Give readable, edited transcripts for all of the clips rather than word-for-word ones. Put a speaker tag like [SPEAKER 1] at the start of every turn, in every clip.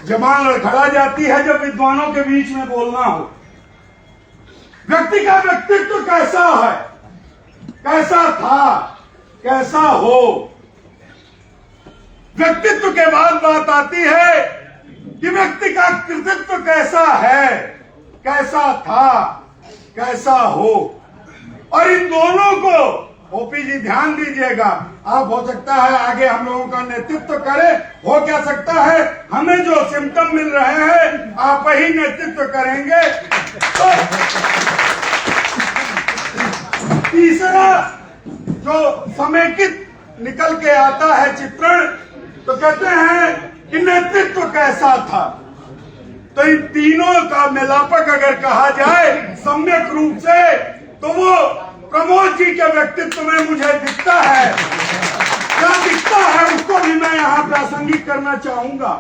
[SPEAKER 1] जबान लड़खड़ा जाती है जब विद्वानों के बीच में बोलना हो। व्यक्ति का व्यक्तित्व कैसा है, कैसा था, कैसा हो। व्यक्तित्व के बाद बात आती है कि व्यक्ति का कृतित्व कैसा है, कैसा था, कैसा हो। और इन दोनों को ओपी जी ध्यान दीजिएगा, आप हो सकता है आगे हम लोगों का नेतृत्व करें, हो क्या सकता है हमें जो सिम्टम मिल रहे हैं आप ही नेतृत्व करेंगे। तो तीसरा जो समेकित निकल के आता है चित्रण, तो कहते हैं कि नेतृत्व कैसा था। तो इन तीनों का मिलापक अगर कहा जाए सम्यक रूप से, तो वो प्रमोद जी के व्यक्तित्व में मुझे दिखता है। क्या दिखता है उसको भी मैं यहाँ प्रासंगिक करना चाहूंगा।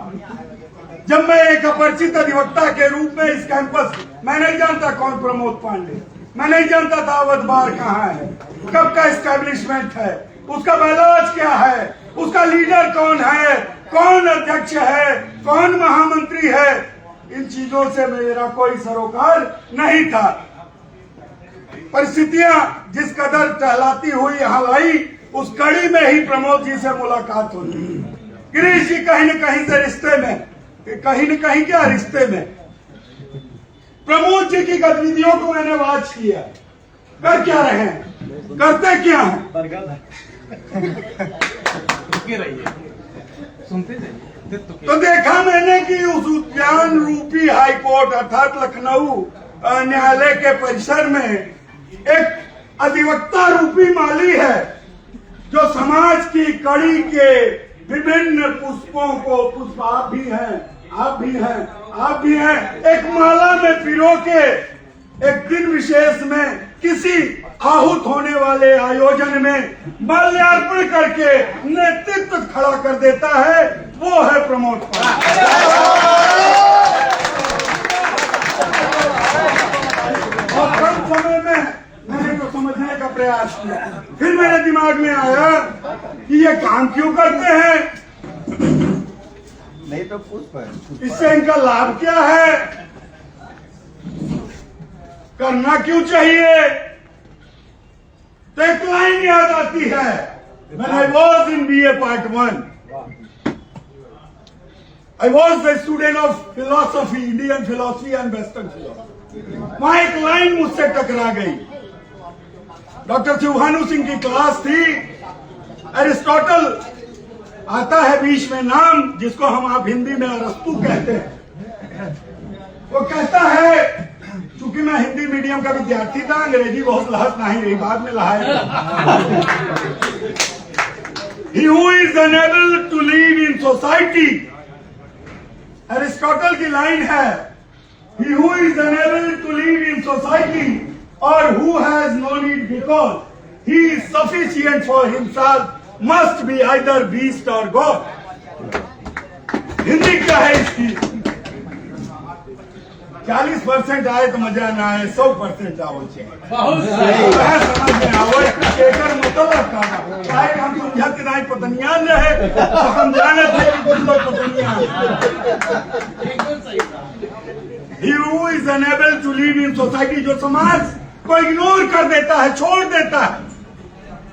[SPEAKER 1] जब मैं एक अपरिचित अधिवक्ता के रूप में इस कैंपस, मैं नहीं जानता कौन प्रमोद पांडे, मैं नहीं जानता था अवध बार कहाँ है, कब का एस्टेब्लिशमेंट है, उसका बैलाज क्या है, उसका लीडर कौन है, कौन अध्यक्ष है, कौन महामंत्री है। इन चीजों से मेरा कोई सरोकार नहीं था। परिस्थितियां जिस कदर टहलाती हुई यहाँ लाई, उस कड़ी में ही प्रमोद जी से मुलाकात होती। गिरीश जी कहीं न कहीं से रिश्ते में, कहीं न कहीं क्या रिश्ते में, प्रमोद जी की गतिविधियों को मैंने वॉच किया। कर क्या रहे हैं, करते क्या हैं,
[SPEAKER 2] सुनते थे
[SPEAKER 1] तो देखा मैंने कि उस उद्यान रूपी हाईकोर्ट अर्थात लखनऊ न्यायालय के परिसर में एक अधिवक्ता रूपी माली है, जो समाज की कड़ी के विभिन्न पुष्पों को, पुष्प आप भी हैं, आप भी हैं, आप भी हैं, एक माला में पिरो के एक दिन विशेष में किसी आहूत होने वाले आयोजन में माल्यार्पण करके नेतृत्व खड़ा कर देता है, वो है प्रमोद पांडे। और कम समय में मैंने तो समझने का प्रयास किया, फिर मेरे दिमाग में आया कि ये काम क्यों करते हैं,
[SPEAKER 3] नहीं तो पुष्प है,
[SPEAKER 1] इससे इनका लाभ क्या है, करना क्यों चाहिए। तो एक लाइन याद आती है, when I was in BA Part 1, I was the student of philosophy, Indian philosophy and Western philosophy। वहां एक लाइन मुझसे टकरा गई। डॉक्टर शिवभानु सिंह की क्लास थी। एरिस्टोटल आता है बीच में नाम, जिसको हम आप हिंदी में अरस्तु कहते हैं। वो कहता है, चूंकि मैं हिंदी मीडियम का विद्यार्थी था, अंग्रेजी बहुत लहत नहीं रही, बाद में लहाया। He who is unable to live in society, Aristotle की लाइन है, he who is unable to live in society or who has no need because he is sufficient for himself must be either beast or god। Hindi क्या है इसकी? 40% आए तो मजा ना आए, 100% आओ समझ में आओ। मतलब का हम समझा कि नहीं पतनिया रहे, तो हम जाने थे कि कुछ लोग पतनिया। He who is unable to live in society, जो समाज को इग्नोर कर देता है, छोड़ देता है,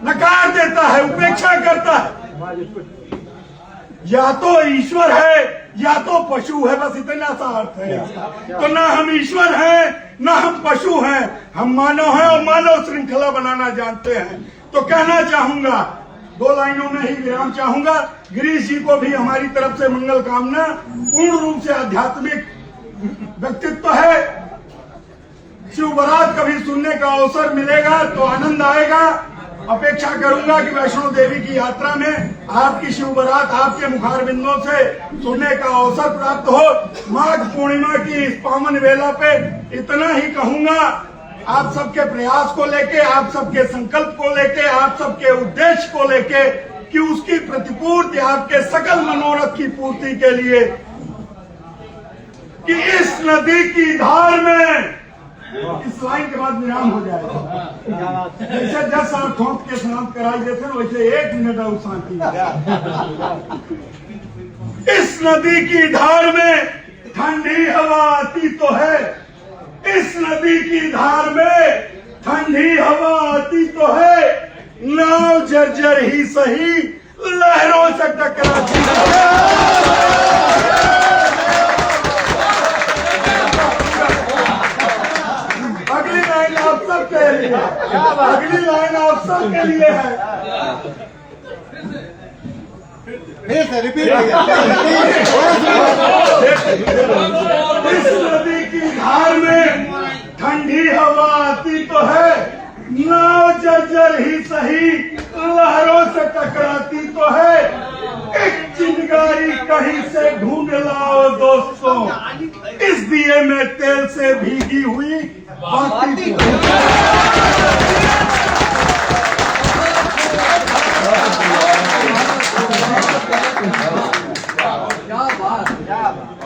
[SPEAKER 1] नकार देता है, उपेक्षा करता है, या तो ईश्वर है या तो पशु है, बस इतना सा अर्थ है। तो ना हम ईश्वर हैं ना हम पशु हैं, हम मानव हैं और मानव श्रृंखला बनाना जानते हैं। तो कहना चाहूंगा, 2 लाइनों में ही विराम चाहूंगा। गिरीश जी को भी हमारी तरफ से मंगल कामना। पूर्ण रूप से आध्यात्मिक व्यक्तित्व है। शिव बारात कभी सुनने का अवसर मिलेगा तो आनंद आएगा। अपेक्षा करूंगा कि वैष्णो देवी की यात्रा में आपकी शिव बारात आपके मुखार बिंदों से सुनने का अवसर प्राप्त हो। माघ पूर्णिमा की इस पावन वेला पे इतना ही कहूंगा, आप सबके प्रयास को लेके, आप सबके संकल्प को लेके, आप सबके उद्देश्य को लेके, कि उसकी प्रतिपूर्ति, आपके सकल मनोरथ की पूर्ति के लिए, कि इस नदी की धार में, इस लाइन के बाद विराम हो जाएगा। जैसे 10 साल ठोंक के समाप्त कराई देते हैं, वैसे 1 मिनट और शांति। इस नदी की धार में ठंडी हवा आती तो है, इस नदी की धार में ठंडी हवा आती तो है, नाव जर्जर ही सही लहरों से टकराती है। अगली लाइन आप सबके लिए, अगली लाइन आप सबके लिए है।
[SPEAKER 3] फिर से रिपीट
[SPEAKER 1] इस नदी की धार में ठंडी हवा आती तो है, नाव जर्जर ही सही लहरों से टकराती तो है, एक चिंगारी कहीं से ढूंढ लाओ दोस्तों, इस दिए में तेल से भीगी हुई बाती तो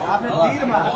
[SPEAKER 3] आपने तीर मारा।